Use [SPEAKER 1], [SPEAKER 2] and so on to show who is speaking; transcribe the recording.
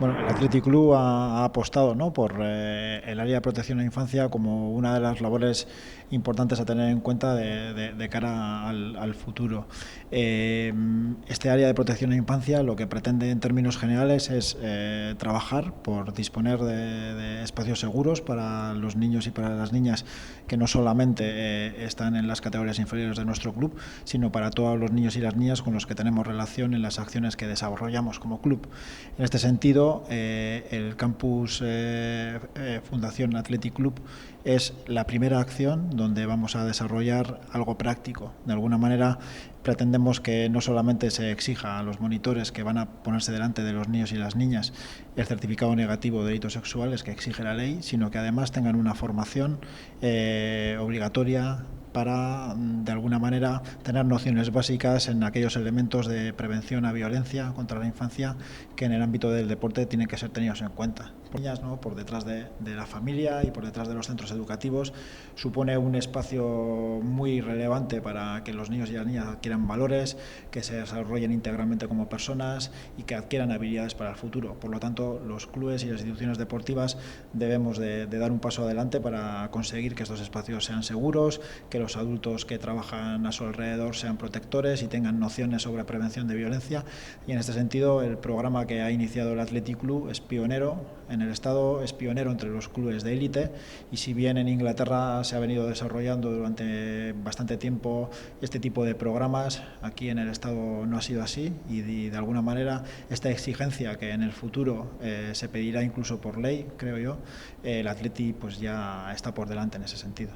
[SPEAKER 1] Bueno, el Athletic Club ha apostado, ¿no?, por el área de protección a la infancia como una de las labores importantes a tener en cuenta de cara al futuro. Este área de protección a la infancia lo que pretende en términos generales es trabajar por disponer de espacios seguros para los niños y para las niñas que no solamente están en las categorías inferiores de nuestro club, sino para todos los niños y las niñas con los que tenemos relación en las acciones que desarrollamos como club. En este sentido, el campus Fundación Athletic Club es la primera acción donde vamos a desarrollar algo práctico. De alguna manera pretendemos que no solamente se exija a los monitores que van a ponerse delante de los niños y las niñas el certificado negativo de delitos sexuales que exige la ley, sino que además tengan una formación obligatoria para, de alguna manera, tener nociones básicas en aquellos elementos de prevención a violencia contra la infancia que en el ámbito del deporte tienen que ser tenidos en cuenta. Niñas, ¿no?, por detrás de la familia y por detrás de los centros educativos, supone un espacio muy relevante para que los niños y las niñas adquieran valores, que se desarrollen íntegramente como personas y que adquieran habilidades para el futuro. Por lo tanto, los clubes y las instituciones deportivas debemos de dar un paso adelante para conseguir que estos espacios sean seguros, que los adultos que trabajan a su alrededor sean protectores y tengan nociones sobre prevención de violencia. Y en este sentido, el programa que ha iniciado el Athletic Club es pionero en el Estado, es pionero entre los clubes de élite, y si bien en Inglaterra se ha venido desarrollando durante bastante tiempo este tipo de programas, aquí en el Estado no ha sido así, y de alguna manera esta exigencia que en el futuro se pedirá incluso por ley, creo yo, el Athletic pues ya está por delante en ese sentido.